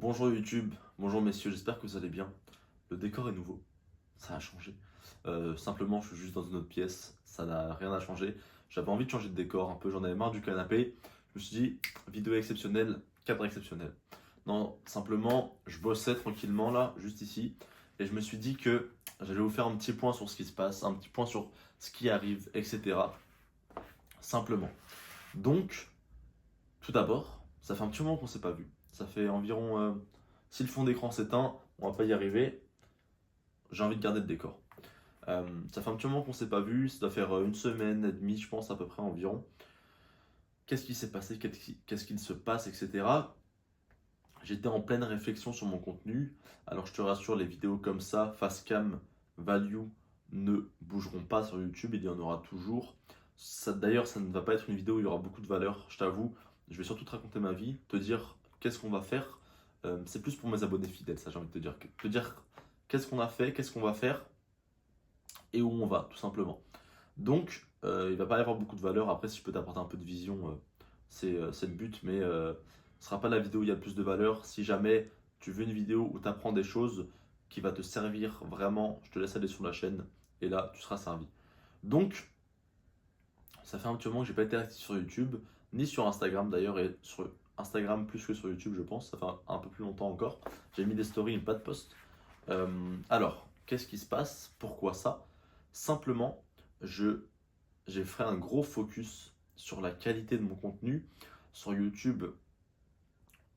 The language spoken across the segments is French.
Bonjour YouTube, bonjour messieurs, j'espère que vous allez bien. Le décor est nouveau, ça a changé. Simplement, je suis juste dans une autre pièce, ça n'a rien à changer. J'avais envie de changer de décor un peu, j'en avais marre du canapé. Je me suis dit, vidéo exceptionnelle, cadre exceptionnel. Non, simplement, je bossais tranquillement là, juste ici, et je me suis dit que j'allais vous faire un petit point sur ce qui se passe, un petit point sur ce qui arrive, etc. Simplement. Donc, tout d'abord, ça fait un petit moment qu'on s'est pas vu. Ça fait environ. Si le fond d'écran s'éteint, on va pas y arriver. J'ai envie de garder le décor. Ça fait un petit moment qu'on s'est pas vu. Ça doit faire une semaine et demie, je pense, à peu près environ. Qu'est-ce qui s'est passé? Qu'est-ce qu'il se passe, etc. J'étais en pleine réflexion sur mon contenu. Alors, je te rassure, les vidéos comme ça, face cam, value, ne bougeront pas sur YouTube. Il y en aura toujours. D'ailleurs, ça ne va pas être une vidéo où il y aura beaucoup de valeur, je t'avoue. Je vais surtout te raconter ma vie, te dire qu'est-ce qu'on va faire. C'est plus pour mes abonnés fidèles, ça j'ai envie de te dire. Te dire qu'est-ce qu'on a fait, qu'est-ce qu'on va faire et où on va, tout simplement. Donc, il va pas y avoir beaucoup de valeur. Après, si je peux t'apporter un peu de vision, c'est le but. Mais ce sera pas la vidéo où il y a le plus de valeur. Si jamais tu veux une vidéo où tu apprends des choses qui va te servir vraiment, je te laisse aller sur la chaîne et là, tu seras servi. Donc, ça fait un petit moment que j'ai pas été actif sur YouTube, ni sur Instagram d'ailleurs, et sur Instagram plus que sur YouTube, je pense. Ça fait un peu plus longtemps encore. J'ai mis des stories, mais pas de posts. Alors, qu'est-ce qui se passe? Pourquoi ça? Simplement, je j'ai fait un gros focus sur la qualité de mon contenu. Sur YouTube,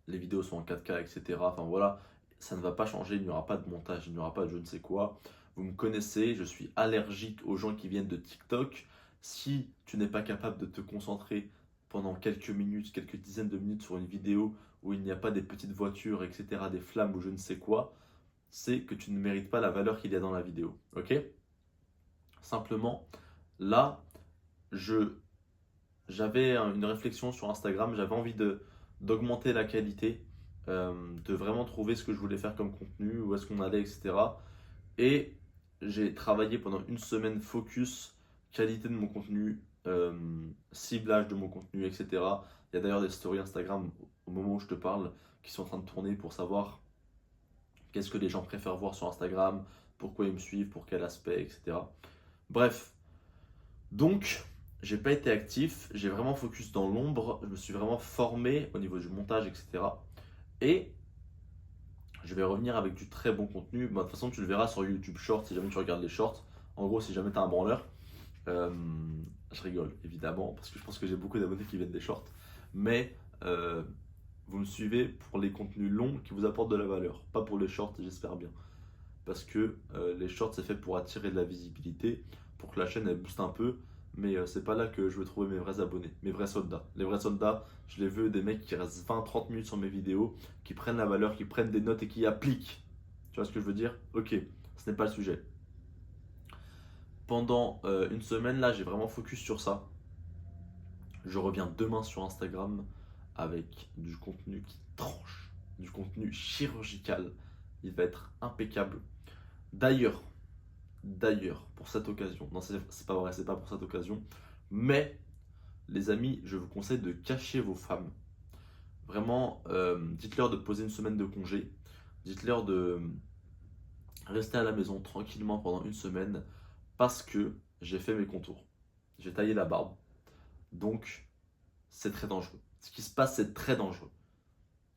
les vidéos sont en 4K, etc. Enfin voilà, ça ne va pas changer, il n'y aura pas de montage, il n'y aura pas de je ne sais quoi. Vous me connaissez, je suis allergique aux gens qui viennent de TikTok. Si tu n'es pas capable de te concentrer pendant quelques minutes, quelques dizaines de minutes sur une vidéo où il n'y a pas des petites voitures, etc., des flammes ou je ne sais quoi, c'est que tu ne mérites pas la valeur qu'il y a dans la vidéo. Ok? Simplement, là, je j'avais une réflexion sur Instagram, j'avais envie d'augmenter la qualité, de vraiment trouver ce que je voulais faire comme contenu, où est-ce qu'on allait, etc. Et j'ai travaillé pendant une semaine focus, qualité de mon contenu, ciblage de mon contenu, etc. Il y a d'ailleurs des stories Instagram au moment où je te parle qui sont en train de tourner pour savoir qu'est-ce que les gens préfèrent voir sur Instagram, pourquoi ils me suivent, pour quel aspect, etc. Bref, donc, j'ai pas été actif, j'ai vraiment focus dans l'ombre, je me suis vraiment formé au niveau du montage, etc. Et je vais revenir avec du très bon contenu. Bah, de toute façon, tu le verras sur YouTube Shorts si jamais tu regardes les shorts. En gros, si jamais tu as un branleur, euh, je rigole évidemment parce que je pense que j'ai beaucoup d'abonnés qui viennent des shorts. Mais vous me suivez pour les contenus longs qui vous apportent de la valeur, pas pour les shorts, j'espère bien. Parce que les shorts c'est fait pour attirer de la visibilité, pour que la chaîne elle booste un peu, mais c'est pas là que je veux trouver mes vrais abonnés, mes vrais soldats. Les vrais soldats, je les veux des mecs qui restent 20-30 minutes sur mes vidéos, qui prennent la valeur, qui prennent des notes et qui appliquent. Tu vois ce que je veux dire? Ok, ce n'est pas le sujet. Pendant une semaine là, j'ai vraiment focus sur ça. Je reviens demain sur Instagram avec du contenu qui tranche, du contenu chirurgical. Il va être impeccable. D'ailleurs, D'ailleurs, pour cette occasion, non, c'est pas vrai, c'est pas pour cette occasion, mais les amis, je vous conseille de cacher vos femmes. Vraiment, dites-leur de poser une semaine de congé, dites-leur de rester à la maison tranquillement pendant une semaine parce que j'ai fait mes contours. J'ai taillé la barbe. Donc, c'est très dangereux. Ce qui se passe, c'est très dangereux.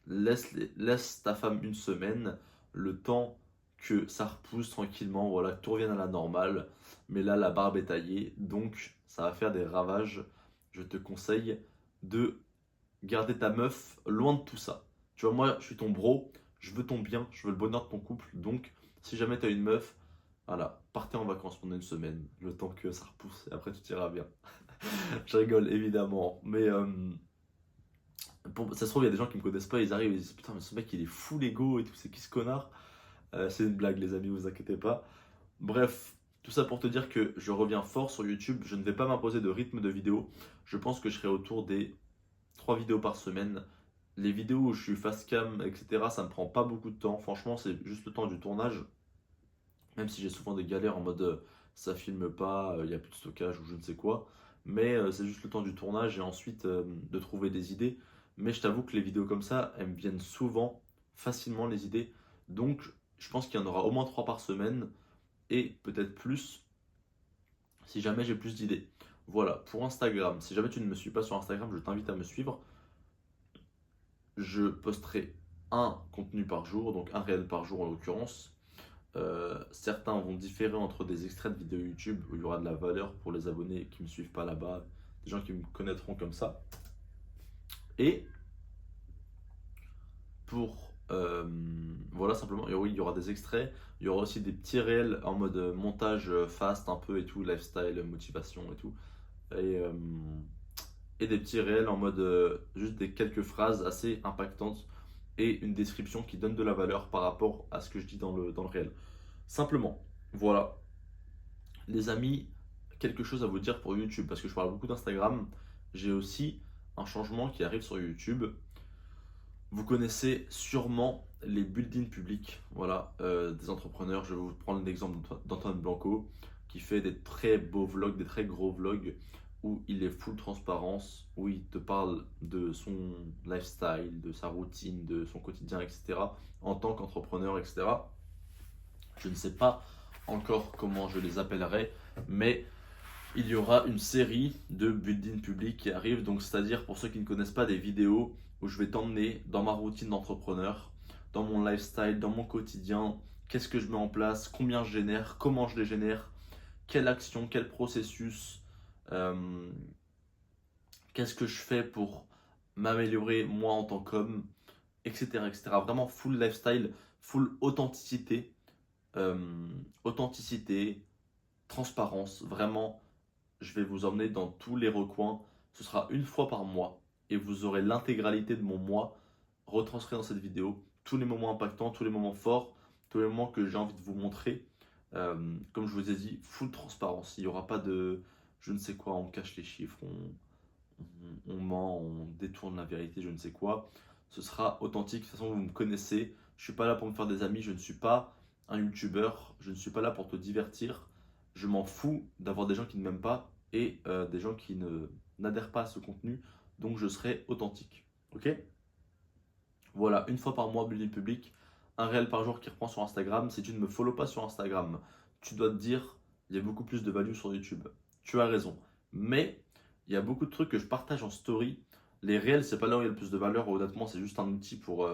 Laisse ta femme une semaine, le temps que ça repousse tranquillement, voilà, que tout revienne à la normale. Mais là, la barbe est taillée, donc ça va faire des ravages. Je te conseille de garder ta meuf loin de tout ça. Tu vois, moi, je suis ton bro, je veux ton bien, je veux le bonheur de ton couple. Donc, si jamais tu as une meuf, voilà, partez en vacances pendant une semaine, le temps que ça repousse, et après tout ira bien. Je rigole, évidemment. Mais ça se trouve, il y a des gens qui me connaissent pas, ils arrivent et ils disent putain, mais ce mec il est fou l'ego et tout, c'est qui ce connard? C'est une blague, les amis, vous inquiétez pas. Bref, tout ça pour te dire que je reviens fort sur YouTube. Je ne vais pas m'imposer de rythme de vidéo. Je pense que je serai autour des 3 vidéos par semaine. Les vidéos où je suis face cam, etc., ça me prend pas beaucoup de temps. Franchement, c'est juste le temps du tournage. Même si j'ai souvent des galères en mode ça filme pas, il n'y a plus de stockage ou je ne sais quoi. Mais c'est juste le temps du tournage et ensuite de trouver des idées. Mais je t'avoue que les vidéos comme ça, elles me viennent souvent facilement les idées. Donc, je pense qu'il y en aura au moins 3 par semaine et peut-être plus si jamais j'ai plus d'idées. Voilà, pour Instagram, si jamais tu ne me suis pas sur Instagram, je t'invite à me suivre. Je posterai un contenu par jour, donc un réel par jour en l'occurrence. Certains vont différer entre des extraits de vidéos YouTube où il y aura de la valeur pour les abonnés qui ne me suivent pas là-bas, des gens qui me connaîtront comme ça. Et pour voilà, simplement, et oui, il y aura des extraits, il y aura aussi des petits réels en mode montage fast un peu et tout, lifestyle, motivation et tout. Et, euh, et des petits réels en mode juste des quelques phrases assez impactantes et une description qui donne de la valeur par rapport à ce que je dis dans le réel. Simplement, voilà. Les amis, quelque chose à vous dire pour YouTube, parce que je parle beaucoup d'Instagram, j'ai aussi un changement qui arrive sur YouTube. Vous connaissez sûrement les build-in publics, voilà, des entrepreneurs. Je vais vous prendre l'exemple d'Antoine Blanco, qui fait des très beaux vlogs, des très gros vlogs, où il est full transparence, où il te parle de son lifestyle, de sa routine, de son quotidien, etc., en tant qu'entrepreneur, etc. Je ne sais pas encore comment je les appellerai, mais il y aura une série de build-in public qui arrive. Donc, c'est-à-dire pour ceux qui ne connaissent pas, des vidéos où je vais t'emmener dans ma routine d'entrepreneur, dans mon lifestyle, dans mon quotidien. Qu'est-ce que je mets en place, combien je génère, comment je les génère, quelle action, quel processus, euh, qu'est-ce que je fais pour m'améliorer moi en tant qu'homme, etc., etc. Vraiment full lifestyle, full authenticité, authenticité, transparence, vraiment. Je vais vous emmener dans tous les recoins. Ce sera une fois par mois et vous aurez l'intégralité de mon mois retranscrit dans cette vidéo. Tous les moments impactants, tous les moments forts, tous les moments que j'ai envie de vous montrer. Comme je vous ai dit, full transparence. Il n'y aura pas de je ne sais quoi, on cache les chiffres, on ment, on détourne la vérité, je ne sais quoi. Ce sera authentique. De toute façon, vous me connaissez. Je ne suis pas là pour me faire des amis. Je ne suis pas un youtubeur. Je ne suis pas là pour te divertir. Je m'en fous d'avoir des gens qui ne m'aiment pas et des gens qui n'adhèrent pas à ce contenu. Donc, je serai authentique. Ok? Voilà, une fois par mois, building public, un réel par jour qui reprend sur Instagram. Si tu ne me follow pas sur Instagram, tu dois te dire, il y a beaucoup plus de value sur YouTube. Tu as raison. Mais il y a beaucoup de trucs que je partage en story. Les réels, c'est pas là où il y a le plus de valeur. Honnêtement, c'est juste un outil pour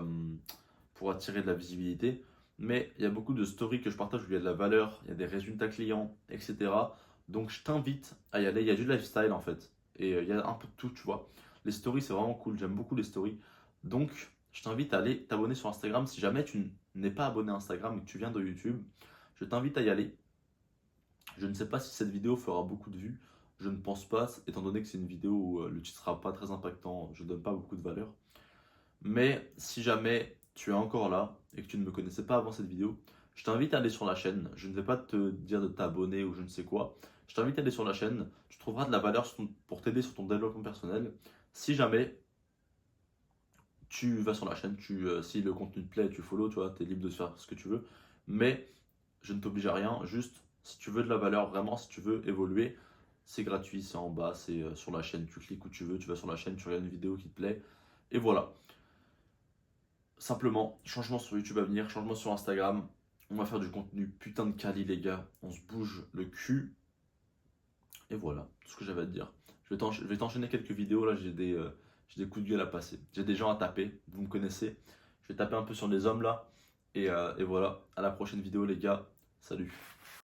attirer de la visibilité. Mais il y a beaucoup de stories que je partage où il y a de la valeur, il y a des résultats clients, etc. Donc je t'invite à y aller. Il y a du lifestyle en fait. Et il y a un peu de tout, tu vois. Les stories, c'est vraiment cool. J'aime beaucoup les stories. Donc, je t'invite à aller t'abonner sur Instagram. Si jamais tu n'es pas abonné à Instagram et que tu viens de YouTube, je t'invite à y aller. Je ne sais pas si cette vidéo fera beaucoup de vues. Je ne pense pas, étant donné que c'est une vidéo où le titre sera pas très impactant, je ne donne pas beaucoup de valeur. Mais si jamais tu es encore là et que tu ne me connaissais pas avant cette vidéo, je t'invite à aller sur la chaîne. Je ne vais pas te dire de t'abonner ou je ne sais quoi. Je t'invite à aller sur la chaîne. Tu trouveras de la valeur pour t'aider sur ton développement personnel. Si jamais tu vas sur la chaîne, si le contenu te plaît, tu follow, tu vois, tu es libre de faire ce que tu veux. Mais je ne t'oblige à rien, juste si tu veux de la valeur, vraiment, si tu veux évoluer, c'est gratuit, c'est en bas, c'est sur la chaîne, tu cliques où tu veux, tu vas sur la chaîne, tu regardes une vidéo qui te plaît, et voilà. Simplement, changement sur YouTube à venir, changement sur Instagram, on va faire du contenu putain de quali les gars, on se bouge le cul, et voilà, tout ce que j'avais à te dire. Je vais t'enchaîner quelques vidéos, là j'ai des coups de gueule à passer, j'ai des gens à taper, vous me connaissez, je vais taper un peu sur les hommes là, et voilà, à la prochaine vidéo les gars, salut.